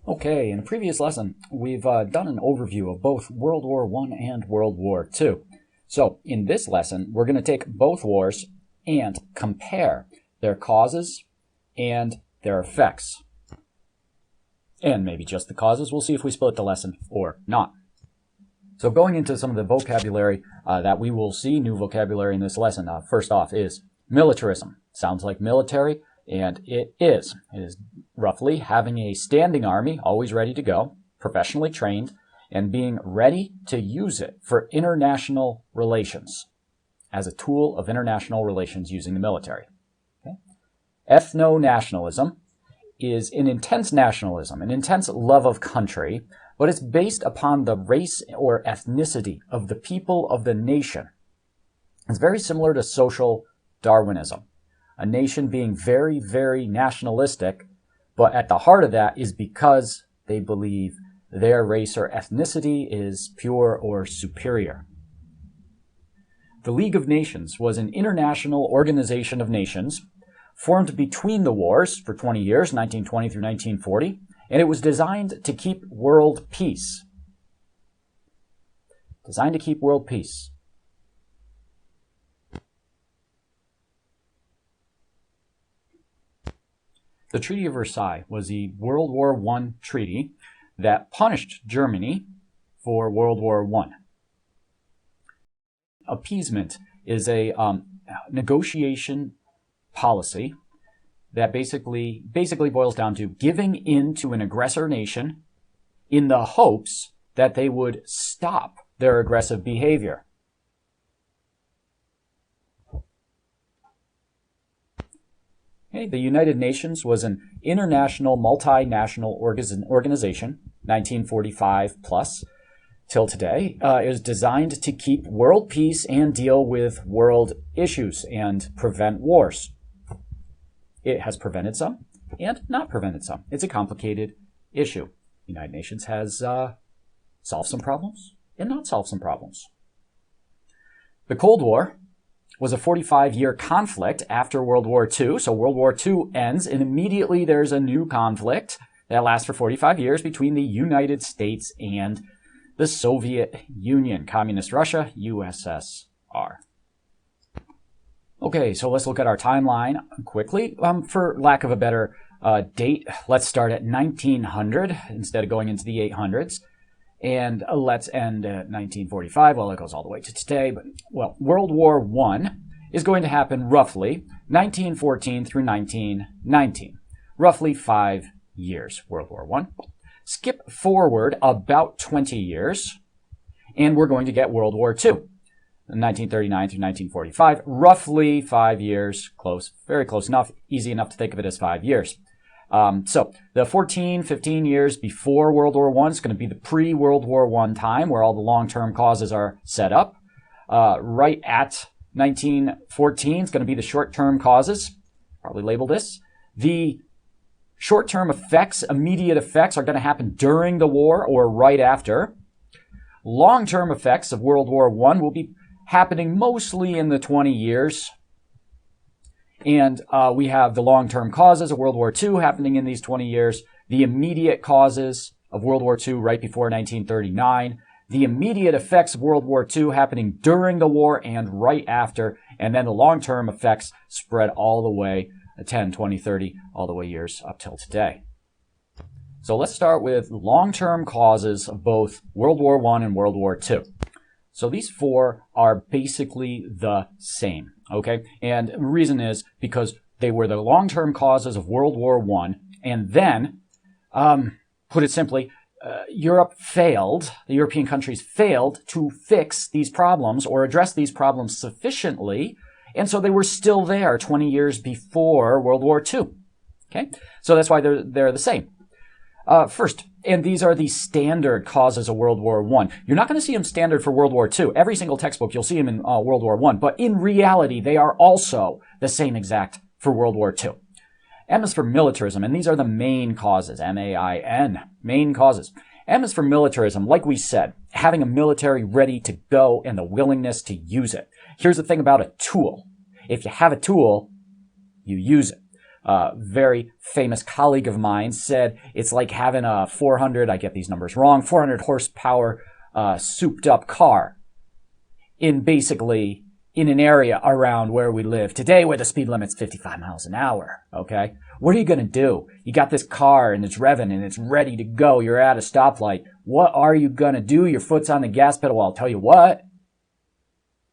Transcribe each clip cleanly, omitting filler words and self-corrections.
Okay, in a previous lesson, we've done an overview of both World War I and World War II. So, in this lesson, we're going to take both wars and compare their causes and their effects. And maybe just the causes. We'll see if we split the lesson or not. So going into some of the vocabulary that we will see, new vocabulary in this lesson, first off is militarism. Sounds like military, and it is. It is roughly having a standing army, always ready to go, professionally trained, and being ready to use it for international relations, as a tool of international relations using the military. Okay? Ethnonationalism is an intense nationalism, an intense love of country, but it's based upon the race or ethnicity of the people of the nation. It's very similar to social Darwinism, a nation being very, very nationalistic, but at the heart of that is because they believe their race or ethnicity is pure or superior. The League of Nations was an international organization of nations formed between the wars for 20 years, 1920 through 1940, and it was designed to keep world peace. Designed to keep world peace. The Treaty of Versailles was the World War I treaty that punished Germany for World War I. Appeasement is a negotiation policy that basically boils down to giving in to an aggressor nation in the hopes that they would stop their aggressive behavior. Okay, the United Nations was an international multinational organization, 1945 plus, till today. It was designed to keep world peace and deal with world issues and prevent wars. It has prevented some and not prevented some. It's a complicated issue. The United Nations has solved some problems and not solved some problems. The Cold War was a 45-year conflict after World War II. So World War II ends, and immediately there's a new conflict that lasts for 45 years between the United States and the Soviet Union, Communist Russia, USSR. Okay, so let's look at our timeline quickly. For lack of a better date, let's start at 1900 instead of going into the 800s. And let's end at 1945. Well, it goes all the way to today. But, well, World War I is going to happen roughly 1914 through 1919. Roughly 5 years, World War I. Skip forward about 20 years, and we're going to get World War II. 1939 through 1945, roughly 5 years, close, very close enough, easy enough to think of it as 5 years. So the 15 years before World War I is going to be the pre-World War I time where all the long-term causes are set up. Right at 1914 is going to be the short-term causes, probably label this. The short-term effects, immediate effects, are going to happen during the war or right after. Long-term effects of World War I will be happening mostly in the 20 years. And we have the long-term causes of World War II happening in these 20 years, the immediate causes of World War II right before 1939, the immediate effects of World War II happening during the war and right after, and then the long-term effects spread all the way 10, 20, 30, all the way years up till today. So let's start with long-term causes of both World War I and World War II. So these four are basically the same, okay? And the reason is because they were the long-term causes of World War I, and then, put it simply, Europe failed, the European countries failed to fix these problems or address these problems sufficiently, and so they were still there 20 years before World War II, okay? So that's why they're the same. First, and these are the standard causes of World War I. You're not going to see them standard for World War II. Every single textbook, you'll see them in World War I. But in reality, they are also the same exact for World War II. M is for militarism, and these are the main causes. M-A-I-N, main causes. M is for militarism, like we said, having a military ready to go and the willingness to use it. Here's the thing about a tool. If you have a tool, you use it. very famous colleague of mine, said it's like having a 400, I get these numbers wrong, 400 horsepower souped up car in an area around where we live today, where the speed limit's 55 miles an hour, okay? What are you going to do? You got this car and it's revving and it's ready to go. You're at a stoplight. What are you going to do? Your foot's on the gas pedal. Well, I'll tell you what.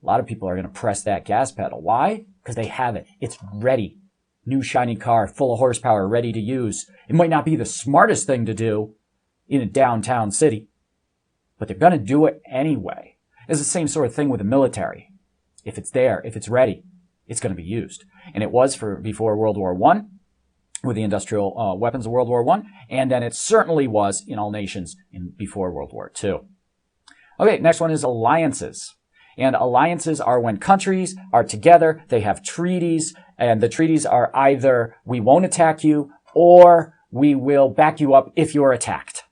A lot of people are going to press that gas pedal. Why? Because they have it. It's ready. New shiny car, full of horsepower, ready to use. It might not be the smartest thing to do in a downtown city, but they're going to do it anyway. It's the same sort of thing with the military. If it's there, if it's ready, it's going to be used. And it was before World War I, with the industrial weapons of World War I, and then it certainly was in all nations before World War II. Okay, next one is alliances. And alliances are when countries are together, they have treaties, and the treaties are either we won't attack you or we will back you up if you're attacked.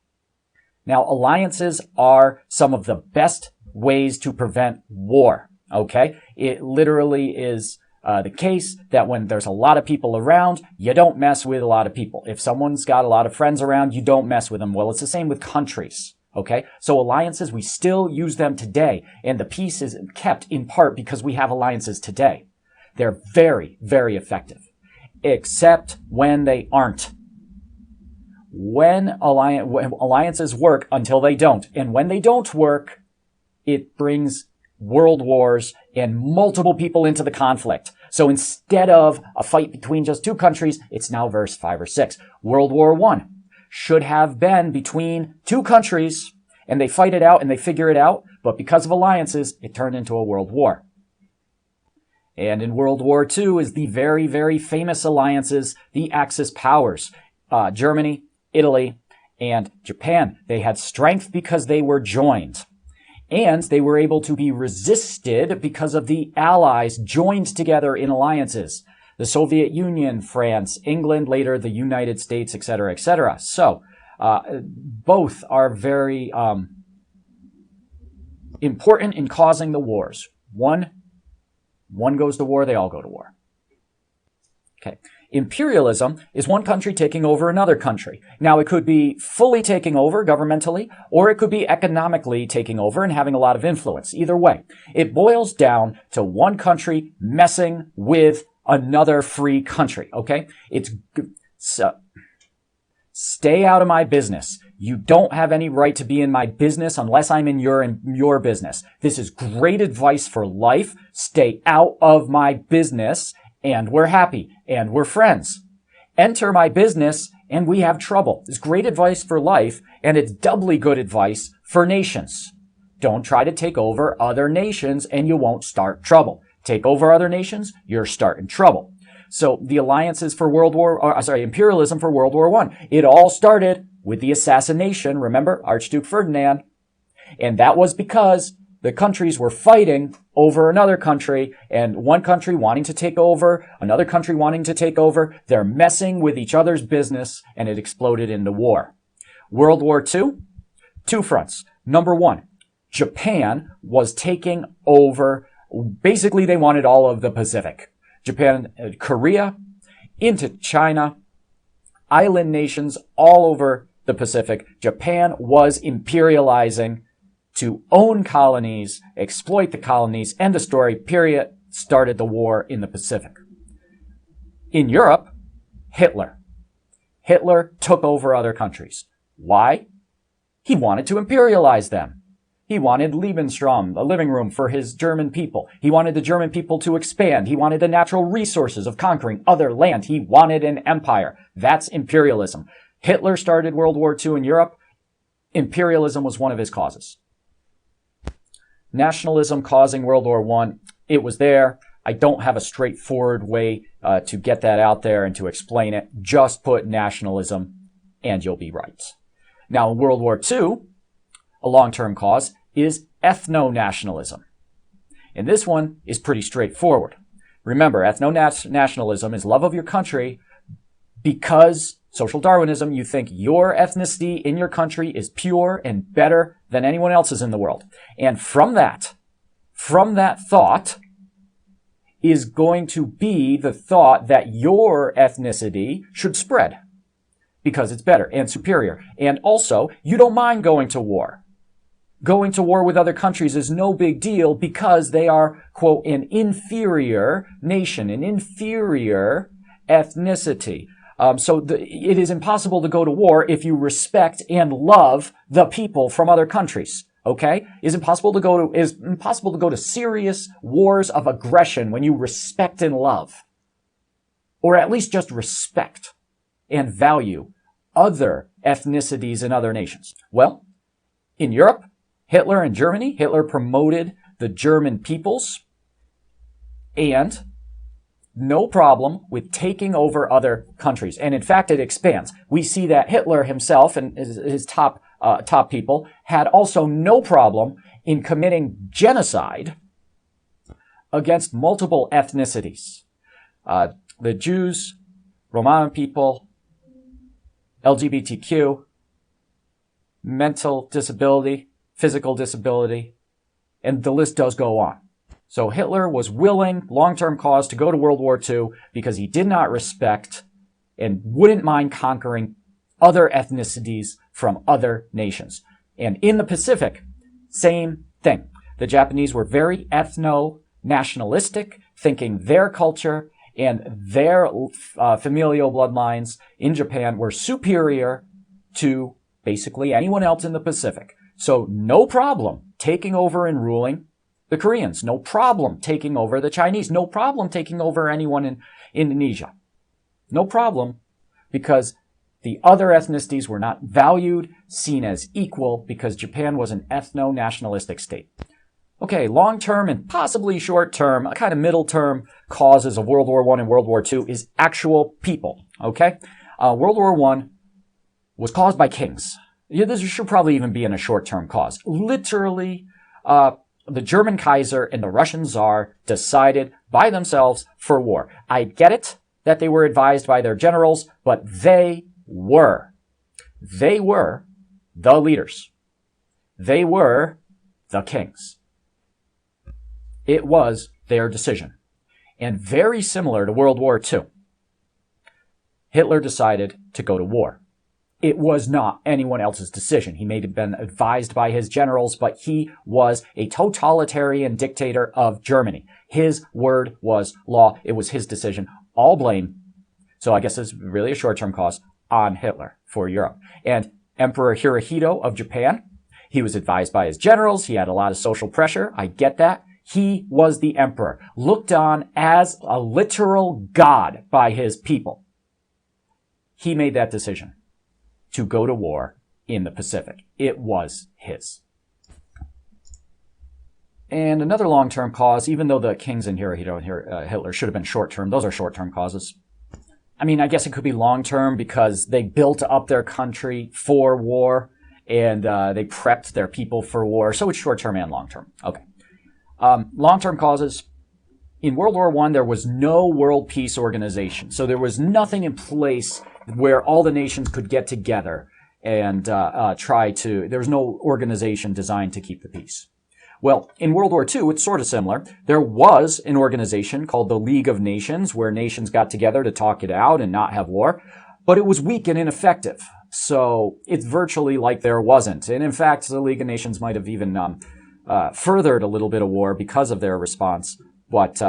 Now, alliances are some of the best ways to prevent war. Okay, it literally is the case that when there's a lot of people around, you don't mess with a lot of people. If someone's got a lot of friends around, you don't mess with them. Well, it's the same with countries. Okay, so alliances, we still use them today, and the peace is kept in part because we have alliances today. They're very, very effective, except when they aren't. When alliances work until they don't, and when they don't work, it brings world wars and multiple people into the conflict. So instead of a fight between just two countries, it's now verse 5 or 6. World War I should have been between two countries, and they fight it out and they figure it out, but because of alliances, it turned into a world war. And in World War II is the very, very famous alliances, the Axis powers, Germany, Italy, and Japan. They had strength because they were joined. And they were able to be resisted because of the allies joined together in alliances. The Soviet Union, France, England, later the United States, etc., etc. So, both are very important in causing the wars. One goes to war, they all go to war. Okay. Imperialism is one country taking over another country. Now, it could be fully taking over governmentally, or it could be economically taking over and having a lot of influence. Either way, it boils down to one country messing with another free country, okay? So, stay out of my business. You don't have any right to be in my business unless I'm in your business. This is great advice for life. Stay out of my business, and we're happy, and we're friends. Enter my business, and we have trouble. It's great advice for life, and it's doubly good advice for nations. Don't try to take over other nations, and you won't start trouble. Take over other nations, you're starting trouble. So the alliances for imperialism for World War I. It all started with the assassination, remember, Archduke Ferdinand. And that was because the countries were fighting over another country, and one country wanting to take over, another country wanting to take over. They're messing with each other's business, and it exploded into war. World War II, two fronts. Number one, Japan was taking over. Basically, they wanted all of the Pacific. Japan, Korea, into China, island nations all over the Pacific. Japan was imperializing to own colonies, exploit the colonies, end the story, period, started the war in the Pacific. In Europe, Hitler took over other countries. Why? He wanted to imperialize them. He wanted Lebensraum, a living room for his German people. He wanted the German people to expand. He wanted the natural resources of conquering other land. He wanted an empire. That's imperialism. Hitler started World War II in Europe. Imperialism was one of his causes. Nationalism causing World War I, it was there. I don't have a straightforward way to get that out there and to explain it. Just put nationalism and you'll be right. Now, in World War II, a long-term cause is ethnonationalism. And this one is pretty straightforward. Remember, ethnonationalism is love of your country because social Darwinism, you think your ethnicity in your country is pure and better than anyone else's in the world. And from that thought, is going to be the thought that your ethnicity should spread because it's better and superior. And also, you don't mind going to war. Going to war with other countries is no big deal because they are, quote, an inferior nation, an inferior ethnicity. It is impossible to go to war if you respect and love the people from other countries. Okay? Is impossible to go to serious wars of aggression when you respect and love. Or at least just respect and value other ethnicities in other nations. Well, in Europe, Hitler and Germany, Hitler promoted the German peoples and no problem with taking over other countries. And in fact, it expands. We see that Hitler himself and his top people had also no problem in committing genocide against multiple ethnicities. The Jews, Roma people, LGBTQ, mental disability, physical disability, and the list does go on. So Hitler was willing, long-term cause, to go to World War II because he did not respect and wouldn't mind conquering other ethnicities from other nations. And in the Pacific, same thing. The Japanese were very ethno-nationalistic, thinking their culture and their familial bloodlines in Japan were superior to basically anyone else in the Pacific. So no problem taking over and ruling the Koreans. No problem taking over the Chinese. No problem taking over anyone in Indonesia. No problem because the other ethnicities were not valued, seen as equal, because Japan was an ethno-nationalistic state. Okay, long-term and possibly short-term, a kind of middle-term causes of World War I and World War II is actual people, okay? World War I was caused by kings. Yeah, this should probably even be in a short-term cause. Literally, the German Kaiser and the Russian Tsar decided by themselves for war. I get it that they were advised by their generals, but they were the leaders. They were the kings. It was their decision. And very similar to World War II, Hitler decided to go to war. It was not anyone else's decision. He may have been advised by his generals, but he was a totalitarian dictator of Germany. His word was law. It was his decision. All blame, so I guess it's really a short-term cause, on Hitler for Europe. And Emperor Hirohito of Japan, he was advised by his generals. He had a lot of social pressure. I get that. He was the emperor, looked on as a literal god by his people. He made that decision to go to war in the Pacific. It was his. And another long-term cause, even though the kings and Hirohito and Hitler should have been short-term, those are short-term causes. I mean, I guess it could be long-term because they built up their country for war and they prepped their people for war. So it's short-term and long-term. Okay. Long-term causes. In World War I, there was no world peace organization. So there was nothing in place where all the nations could get together and there was no organization designed to keep the peace. Well, in World War II, it's sort of similar. There was an organization called the League of Nations where nations got together to talk it out and not have war, but it was weak and ineffective. So it's virtually like there wasn't. And in fact, the League of Nations might have even furthered a little bit of war because of their response. But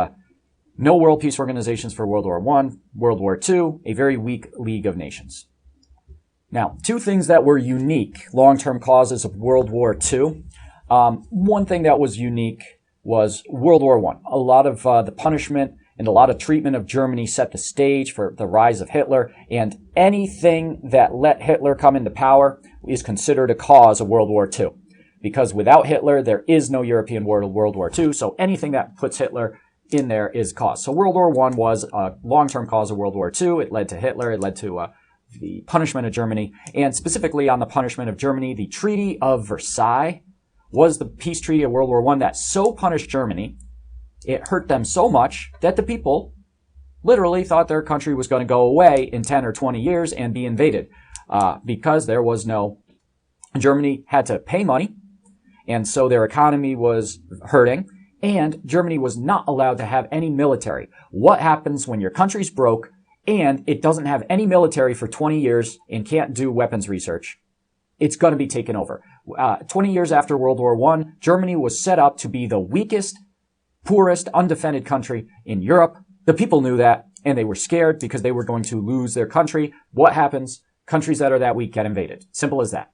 no world peace organizations for World War I, World War II, a very weak League of Nations. Now, two things that were unique, long-term causes of World War II. One thing that was unique was World War I. A lot of the punishment and a lot of treatment of Germany set the stage for the rise of Hitler, and anything that let Hitler come into power is considered a cause of World War II. Because without Hitler, there is no European World War II, so anything that puts Hitler in there is cause. So World War I was a long-term cause of World War II. It led to Hitler. It led to the punishment of Germany. And specifically on the punishment of Germany, the Treaty of Versailles was the peace treaty of World War I that so punished Germany, it hurt them so much that the people literally thought their country was going to go away in 10 or 20 years and be invaded because there was no... Germany had to pay money, and so their economy was hurting, And Germany was not allowed to have any military. What happens when your country's broke and it doesn't have any military for 20 years and can't do weapons research? It's going to be taken over. 20 years after World War I, Germany was set up to be the weakest, poorest, undefended country in Europe. The people knew that, and they were scared because they were going to lose their country. What happens? Countries that are that weak get invaded. Simple as that.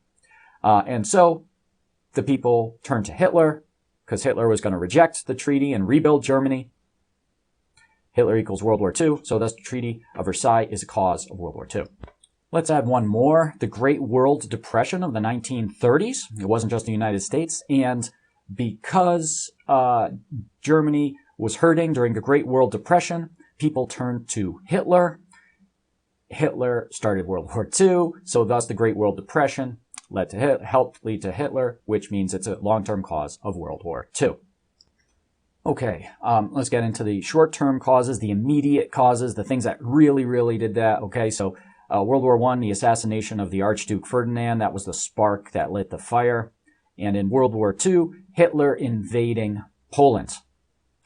And so the people turned to Hitler because Hitler was going to reject the treaty and rebuild Germany. Hitler equals World War II, so thus the Treaty of Versailles is a cause of World War II. Let's add one more. The Great World Depression of the 1930s. It wasn't just the United States. And because Germany was hurting during the Great World Depression, people turned to Hitler. Hitler started World War II, so thus the Great World Depression helped lead to Hitler, which means it's a long-term cause of World War II. Okay, let's get into the short-term causes, the immediate causes, the things that really did that. Okay, so World War I, the assassination of the Archduke Ferdinand, that was the spark that lit the fire. And in World War II, Hitler invading Poland.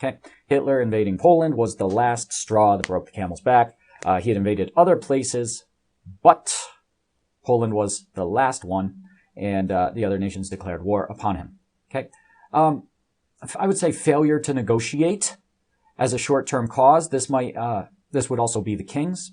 Okay, Hitler invading Poland was the last straw that broke the camel's back. He had invaded other places, but Poland was the last one, and the other nations declared war upon him. Okay, I would say failure to negotiate as a short-term cause. This would also be the kings.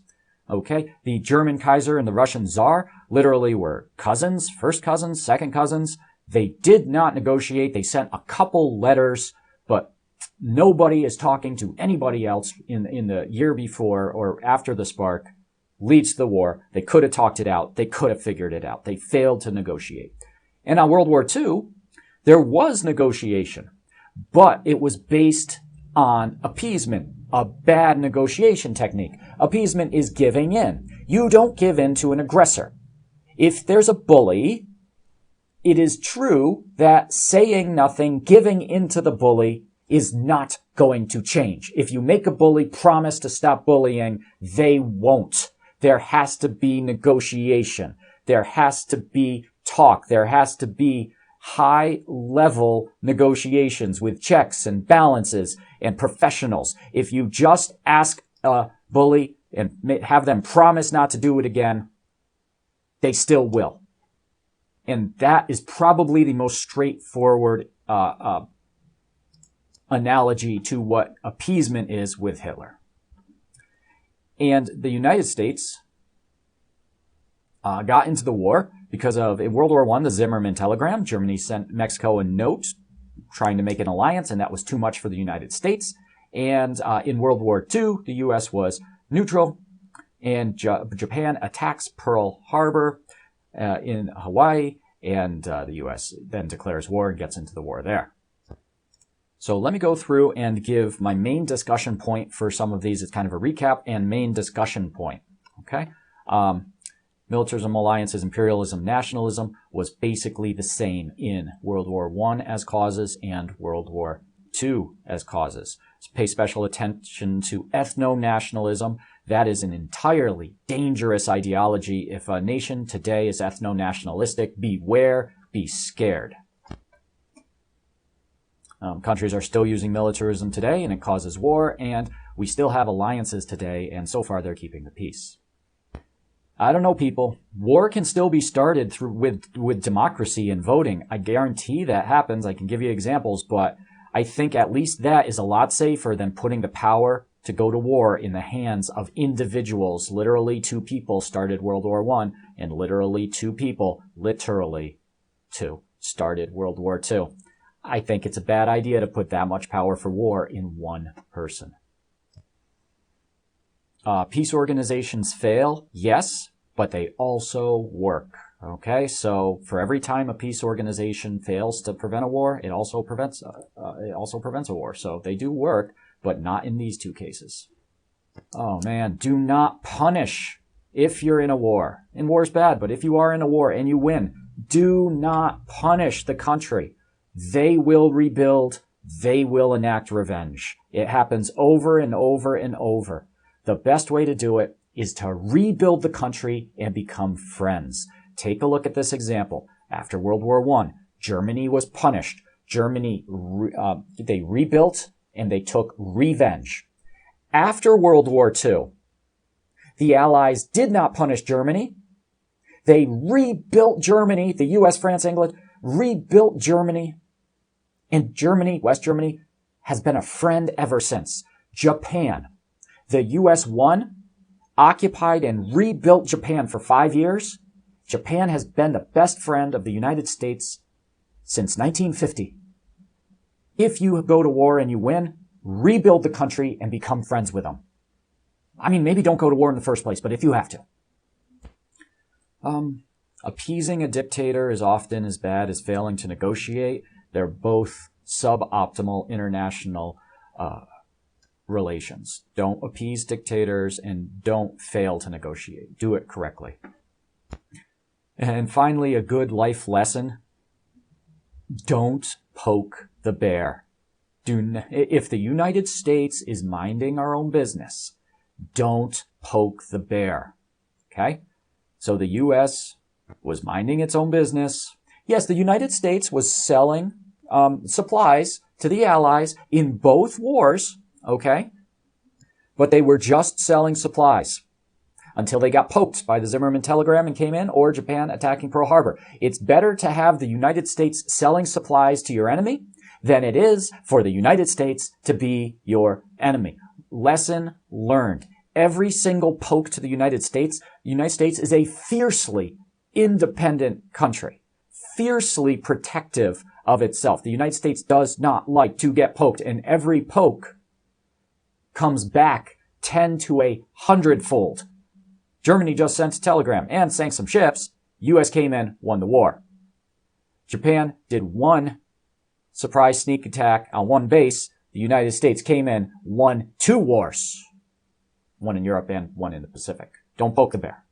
Okay, the German Kaiser and the Russian Tsar literally were cousins, first cousins, second cousins. They did not negotiate. They sent a couple letters, but nobody is talking to anybody else in the year before or after the spark leads to the war. They could have talked it out. They could have figured it out. They failed to negotiate. And on World War II, there was negotiation, but it was based on appeasement, a bad negotiation technique. Appeasement is giving in. You don't give in to an aggressor. If there's a bully, it is true that saying nothing, giving in to the bully, is not going to change. If you make a bully promise to stop bullying, they won't. There has to be negotiation. There has to be talk. There has to be high-level negotiations with checks and balances and professionals. If you just ask a bully and have them promise not to do it again, they still will. And that is probably the most straightforward analogy to what appeasement is with Hitler. And the United States got into the war because of, in World War I, the Zimmermann telegram. Germany sent Mexico a note trying to make an alliance, and that was too much for the United States. And in World War II, the U.S. was neutral, and Japan attacks Pearl Harbor in Hawaii, and the U.S. then declares war and gets into the war there. So let me go through and give my main discussion point for some of these. It's kind of a recap and main discussion point. Okay. Militarism, alliances, imperialism, nationalism was basically the same in World War I as causes and World War II as causes. So pay special attention to ethno-nationalism. That is an entirely dangerous ideology. If a nation today is ethno-nationalistic, beware, be scared. Countries are still using militarism today, and it causes war, and we still have alliances today, and so far they're keeping the peace. I don't know, people. War can still be started through with democracy and voting. I guarantee that happens. I can give you examples, but I think at least that is a lot safer than putting the power to go to war in the hands of individuals. Literally 2 people started World War I, and literally 2 people, started World War II. I think it's a bad idea to put that much power for war in one person. Peace organizations fail, yes, but they also work. Okay, so for every time a peace organization fails to prevent a war, it also prevents a war. So they do work, but not in these 2 cases. Oh man, do not punish if you're in a war. And war is bad, but if you are in a war and you win, do not punish the country. They will rebuild. They will enact revenge. It happens over and over and over. The best way to do it is to rebuild the country and become friends. Take a look at this example. After World War I, Germany was punished. Germany, they rebuilt and they took revenge. After World War II, the Allies did not punish Germany. They rebuilt Germany, the US, France, England, rebuilt Germany. And Germany, West Germany, has been a friend ever since. Japan. The US won, occupied and rebuilt Japan for 5 years. Japan has been the best friend of the United States since 1950. If you go to war and you win, rebuild the country and become friends with them. I mean, maybe don't go to war in the first place, but if you have to. Appeasing a dictator is often as bad as failing to negotiate. They're both suboptimal international relations. Don't appease dictators and don't fail to negotiate. Do it correctly. And finally, a good life lesson. Don't poke the bear. If the United States is minding our own business, don't poke the bear. Okay? So the U.S. was minding its own business. Yes, the United States was selling supplies to the Allies in both wars, okay? But they were just selling supplies until they got poked by the Zimmerman telegram and came in, or Japan attacking Pearl Harbor. It's better to have the United States selling supplies to your enemy than it is for the United States to be your enemy. Lesson learned. Every single poke to the United States is a fiercely independent country, fiercely protective of itself. The United States does not like to get poked, and every poke comes back 10 to 100-fold. Germany just sent a telegram and sank some ships. U.S. came in, won the war. Japan did one surprise sneak attack on one base. The United States came in, won 2 wars. One in Europe and one in the Pacific. Don't poke the bear.